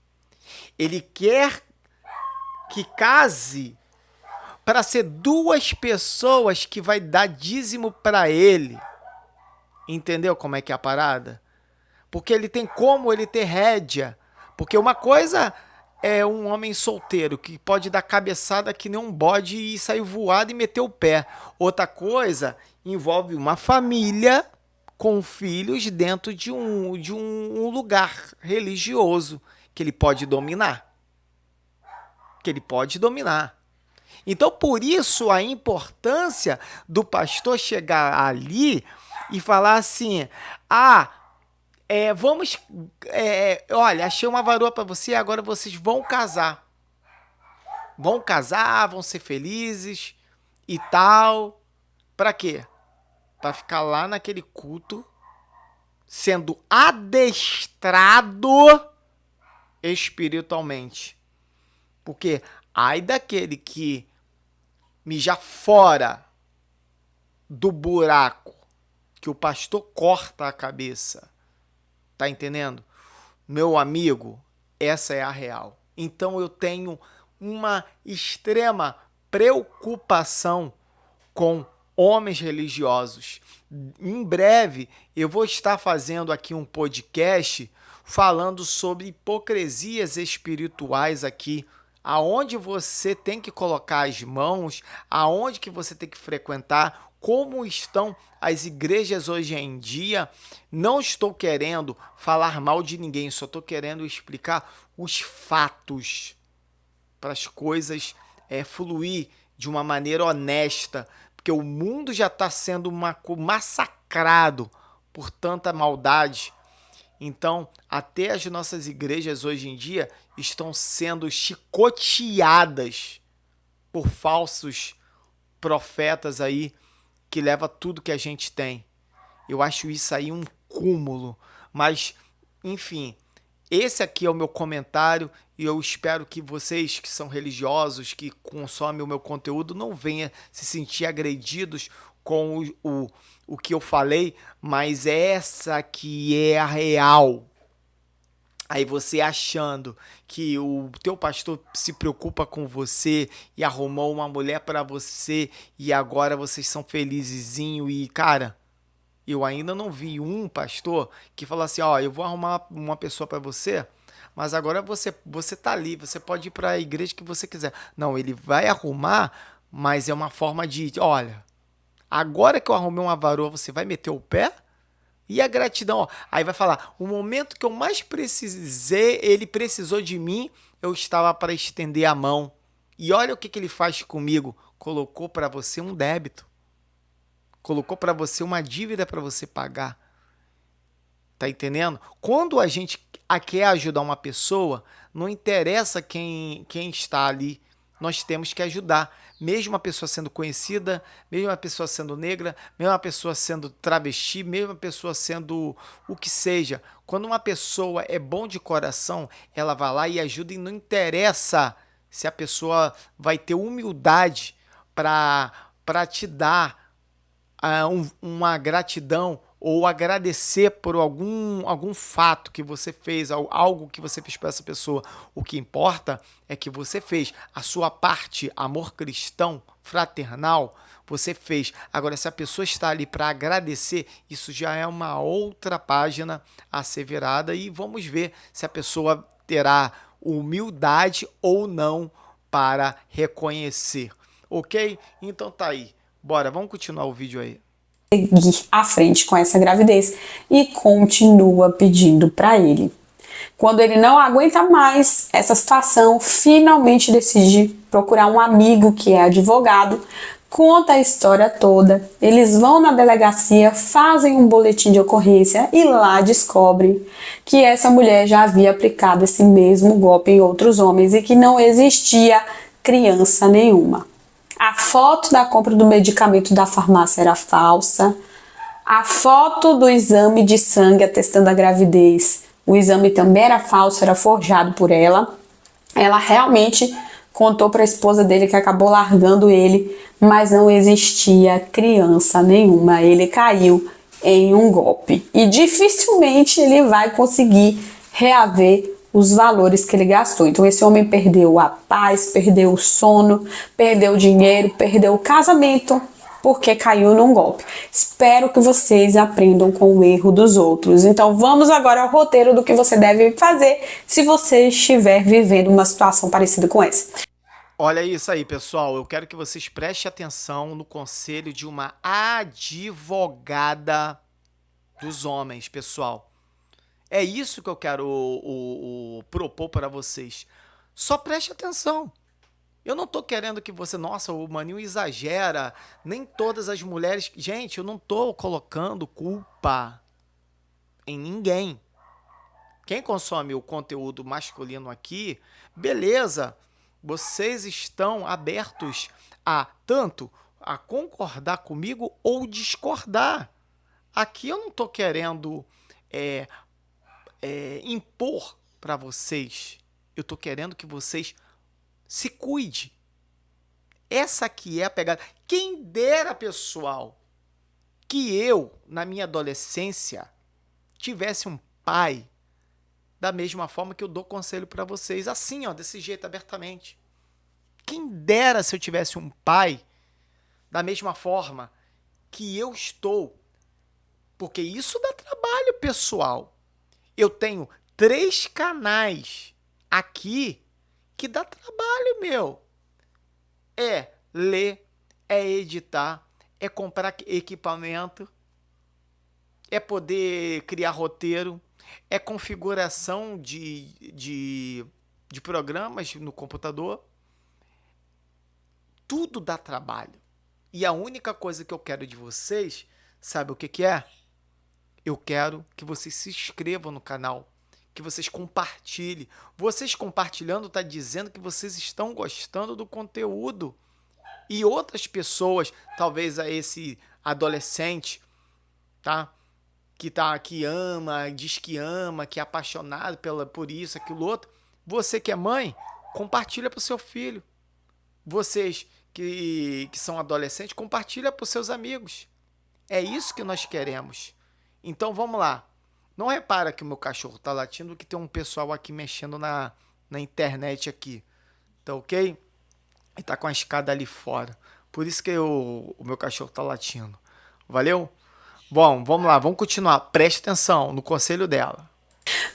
Ele quer que case para ser duas pessoas que vai dar dízimo para ele. Entendeu como é que é a parada? Porque ele tem como ele ter rédea. Porque uma coisa é um homem solteiro que pode dar cabeçada que nem um bode e sair voado e meter o pé. Outra coisa envolve uma família com filhos dentro de um lugar religioso que ele pode dominar. Então, por isso, a importância do pastor chegar ali e falar assim, olha, achei uma varoa para você, agora vocês vão casar. Vão ser felizes e tal. Para quê? Para ficar lá naquele culto, sendo adestrado espiritualmente. Porque ai daquele que mijar fora do buraco que o pastor corta a cabeça. Tá entendendo? Meu amigo, essa é a real. Então eu tenho uma extrema preocupação com homens religiosos. Em breve eu vou estar fazendo aqui um podcast falando sobre hipocrisias espirituais aqui, aonde você tem que colocar as mãos, aonde que você tem que frequentar, como estão as igrejas hoje em dia. Não estou querendo falar mal de ninguém, só estou querendo explicar os fatos para as coisas fluir de uma maneira honesta, porque o mundo já está sendo massacrado por tanta maldade, Então, até as nossas igrejas hoje em dia estão sendo chicoteadas por falsos profetas aí que leva tudo que a gente tem. Eu acho isso aí um cúmulo. Mas, enfim, esse aqui é o meu comentário e eu espero que vocês que são religiosos, que consomem o meu conteúdo, não venham se sentir agredidos com o que eu falei, mas essa que é a real. Aí você achando que o teu pastor se preocupa com você e arrumou uma mulher para você e agora vocês são felizezinho e, cara, eu ainda não vi um pastor que fala assim, ó, eu vou arrumar uma pessoa para você, mas agora você tá ali, você pode ir para a igreja que você quiser. Não, ele vai arrumar, mas é uma forma de, olha, agora que eu arrumei uma varoa, você vai meter o pé? E a gratidão, ó, aí vai falar, o momento que eu mais precisei, ele precisou de mim, eu estava para estender a mão. E olha o que ele faz comigo, colocou para você um débito. Colocou para você uma dívida para você pagar. Tá entendendo? Quando a gente quer ajudar uma pessoa, não interessa quem está ali, nós temos que ajudar. Mesmo a pessoa sendo conhecida, mesmo a pessoa sendo negra, mesmo a pessoa sendo travesti, mesmo a pessoa sendo o que seja. Quando uma pessoa é bom de coração, ela vai lá e ajuda e não interessa se a pessoa vai ter humildade para te dar uma gratidão ou agradecer por algum fato que você fez, algo que você fez para essa pessoa. O que importa é que você fez a sua parte, amor cristão, fraternal, você fez. Agora, se a pessoa está ali para agradecer, isso já é uma outra página a ser virada e vamos ver se a pessoa terá humildade ou não para reconhecer. Ok? Então tá aí. Bora, vamos continuar o vídeo aí. Seguir à frente com essa gravidez e continua pedindo para ele. Quando ele não aguenta mais essa situação, finalmente decide procurar um amigo que é advogado, conta a história toda, eles vão na delegacia, fazem um boletim de ocorrência e lá descobrem que essa mulher já havia aplicado esse mesmo golpe em outros homens e que não existia criança nenhuma. A foto da compra do medicamento da farmácia era falsa. A foto do exame de sangue atestando a gravidez, o exame também era falso, era forjado por ela. Ela realmente contou para a esposa dele que acabou largando ele, mas não existia criança nenhuma. Ele caiu em um golpe e dificilmente ele vai conseguir reaver os valores que ele gastou. Então esse homem perdeu a paz, perdeu o sono, perdeu o dinheiro, perdeu o casamento, porque caiu num golpe. Espero que vocês aprendam com o erro dos outros. Então vamos agora ao roteiro do que você deve fazer se você estiver vivendo uma situação parecida com essa. Olha isso aí, pessoal. Eu quero que vocês prestem atenção no conselho de uma advogada dos homens, pessoal. É isso que eu quero propor para vocês. Só preste atenção. Eu não tô querendo que você... Nossa, o Maninho exagera. Nem todas as mulheres... Gente, eu não tô colocando culpa em ninguém. Quem consome o conteúdo masculino aqui, beleza. Vocês estão abertos a tanto a concordar comigo ou discordar. Aqui eu não tô querendo... impor para vocês. Eu tô querendo que vocês se cuidem. Essa aqui é a pegada. Quem dera, pessoal, que eu, na minha adolescência, tivesse um pai da mesma forma que eu dou conselho para vocês, assim, ó, desse jeito, abertamente. Quem dera se eu tivesse um pai da mesma forma que eu estou. Porque isso dá trabalho, pessoal. Eu tenho 3 canais aqui que dá trabalho, meu. É ler, é editar, é comprar equipamento, é poder criar roteiro, é configuração de programas no computador. Tudo dá trabalho. E a única coisa que eu quero de vocês, sabe o que é? eu quero que vocês se inscrevam no canal, que vocês compartilhem. Vocês compartilhando está dizendo que vocês estão gostando do conteúdo. E outras pessoas, talvez a esse adolescente, tá? Que ama, diz que ama, que é apaixonado por isso, aquilo outro. Você que é mãe, compartilha para o seu filho. Vocês que são adolescentes, compartilha para os seus amigos. É isso que nós queremos. Então vamos lá. Não repara que o meu cachorro está latindo, que tem um pessoal aqui mexendo na internet aqui. Tá ok? Ele está com a escada ali fora. Por isso que o meu cachorro está latindo. Valeu? Bom, vamos lá, vamos continuar. Preste atenção no conselho dela.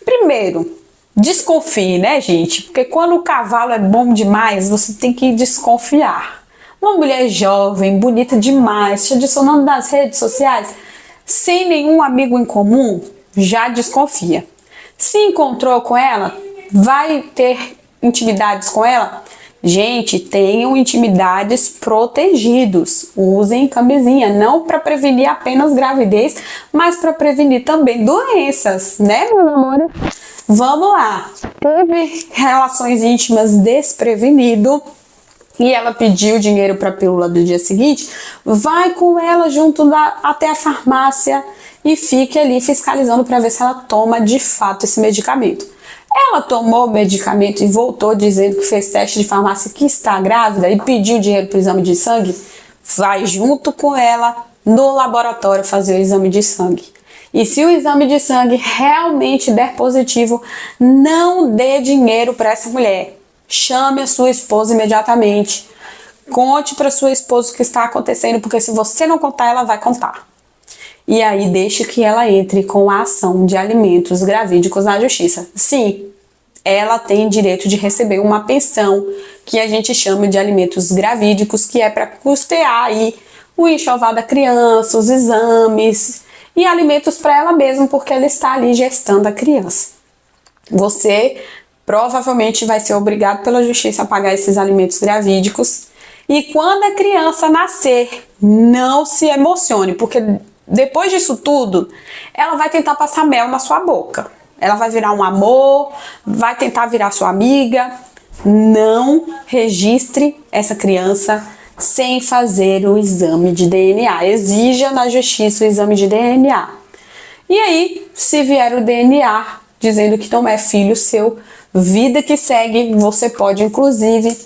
Primeiro, desconfie, né, gente? Porque quando o cavalo é bom demais, você tem que desconfiar. Uma mulher jovem, bonita demais, te adicionando nas redes sociais, sem nenhum amigo em comum, já desconfia. Se encontrou com ela, vai ter intimidades com ela? Gente, tenham intimidades protegidos. Usem camisinha, não para prevenir apenas gravidez, mas para prevenir também doenças, né, meu amor? Vamos lá. Teve relações íntimas desprevenido e ela pediu dinheiro para a pílula do dia seguinte, vai com ela junto até a farmácia e fique ali fiscalizando para ver se ela toma de fato esse medicamento. Ela tomou o medicamento e voltou dizendo que fez teste de farmácia, que está grávida e pediu dinheiro para o exame de sangue. Vai junto com ela no laboratório fazer o exame de sangue. E se o exame de sangue realmente der positivo, não dê dinheiro para essa mulher. Chame a sua esposa imediatamente. Conte para sua esposa o que está acontecendo, porque se você não contar, ela vai contar. E aí deixe que ela entre com a ação de alimentos gravídicos na justiça. Sim, ela tem direito de receber uma pensão que a gente chama de alimentos gravídicos, que é para custear aí o enxoval da criança, os exames e alimentos para ela mesma, porque ela está ali gestando a criança. Você provavelmente vai ser obrigado pela justiça a pagar esses alimentos gravídicos. E quando a criança nascer, não se emocione, porque depois disso tudo, ela vai tentar passar mel na sua boca. Ela vai virar um amor, vai tentar virar sua amiga. Não registre essa criança sem fazer o exame de DNA. Exija na justiça o exame de DNA. E aí, se vier o DNA dizendo que não é filho seu, vida que segue, você pode inclusive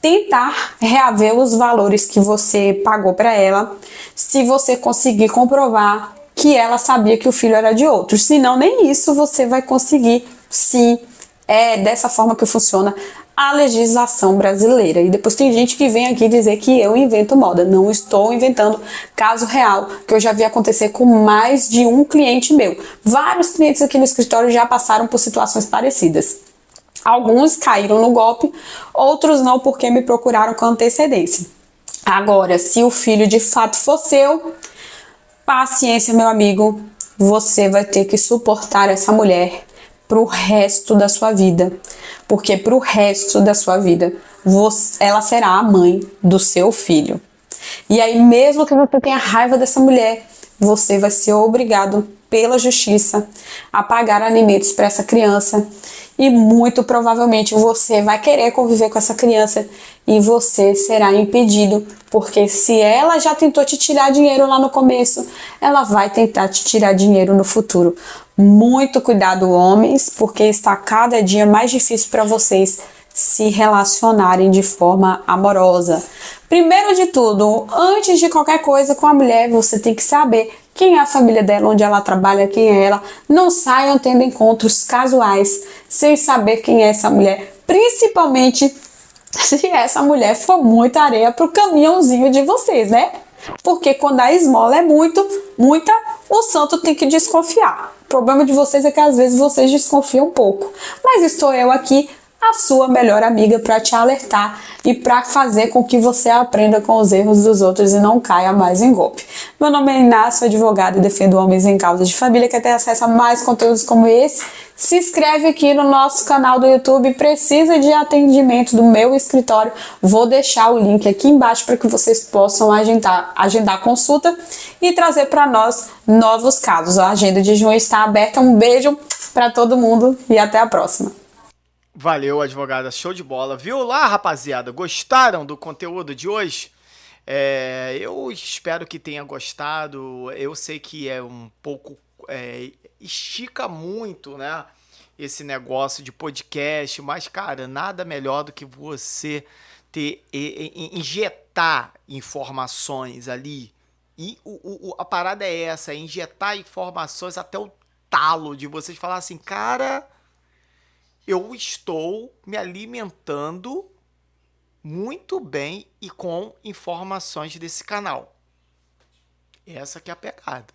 tentar reaver os valores que você pagou para ela, se você conseguir comprovar que ela sabia que o filho era de outro. Senão, nem isso você vai conseguir. Sim, é dessa forma que funciona a legislação brasileira. E depois tem gente que vem aqui dizer que eu invento moda. Não estou inventando, caso real, que eu já vi acontecer com mais de um cliente meu. Vários clientes aqui no escritório já passaram por situações parecidas. Alguns caíram no golpe, outros não, porque me procuraram com antecedência. Agora, se o filho de fato for seu, paciência, meu amigo, você vai ter que suportar essa mulher pro resto da sua vida. Porque pro resto da sua vida, ela será a mãe do seu filho. E aí, mesmo que você tenha raiva dessa mulher, você vai ser obrigado pela justiça a pagar alimentos para essa criança. E muito provavelmente você vai querer conviver com essa criança e você será impedido, porque se ela já tentou te tirar dinheiro lá no começo, ela vai tentar te tirar dinheiro no futuro. Muito cuidado, homens, porque está cada dia mais difícil para vocês se relacionarem de forma amorosa. Primeiro de tudo, antes de qualquer coisa com a mulher, você tem que saber quem é a família dela, onde ela trabalha, quem é ela. Não saiam tendo encontros casuais sem saber quem é essa mulher, principalmente se essa mulher for muita areia pro caminhãozinho de vocês, né? Porque quando a esmola é muita, o santo tem que desconfiar. O problema de vocês é que às vezes vocês desconfiam um pouco. Mas estou eu aqui a sua melhor amiga para te alertar e para fazer com que você aprenda com os erros dos outros e não caia mais em golpe. Meu nome é Inácio, advogado e defendo homens em causas de família. Quer ter acesso a mais conteúdos como esse? Se inscreve aqui no nosso canal do YouTube. Precisa de atendimento do meu escritório? Vou deixar o link aqui embaixo para que vocês possam agendar a consulta e trazer para nós novos casos. A agenda de junho está aberta. Um beijo para todo mundo e até a próxima. Valeu, advogada. Show de bola. Viu lá, rapaziada? Gostaram do conteúdo de hoje? Eu espero que tenha gostado. Eu sei que é um pouco... estica muito, né? Esse negócio de podcast. Mas, cara, nada melhor do que você injetar informações ali. E a parada é essa, injetar informações até o talo de vocês falar assim, cara... eu estou me alimentando muito bem e com informações desse canal. Essa que é a pegada.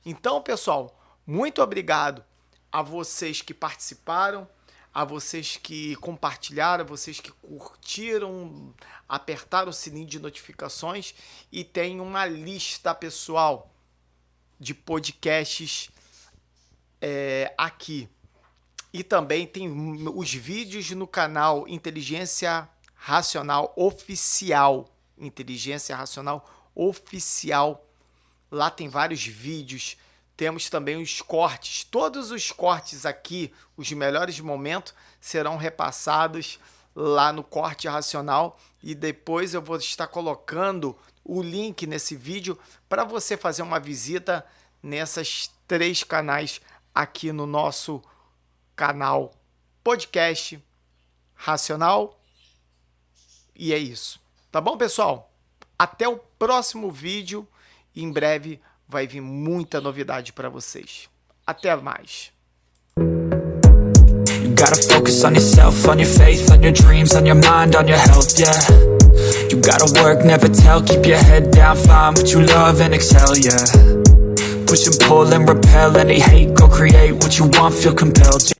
Então, pessoal, muito obrigado a vocês que participaram, a vocês que compartilharam, a vocês que curtiram, apertaram o sininho de notificações e tem uma lista, pessoal, de podcasts aqui. E também tem os vídeos no canal Inteligência Racional Oficial. Inteligência Racional Oficial. Lá tem vários vídeos. Temos também os cortes. Todos os cortes aqui, os melhores momentos, serão repassados lá no Corte Racional. E depois eu vou estar colocando o link nesse vídeo para você fazer uma visita nessas 3 canais aqui no nosso canal Podcast Racional. E é isso. Tá bom, pessoal? Até o próximo vídeo. Em breve vai vir muita novidade para vocês. Até mais. You gotta focus on yourself, on your faith, on your dreams, on your mind, on your health, yeah. You gotta work, never tell, keep your head down, find what you love and excel, yeah. Push and pull and repel any hate, go create what you want, feel compelled.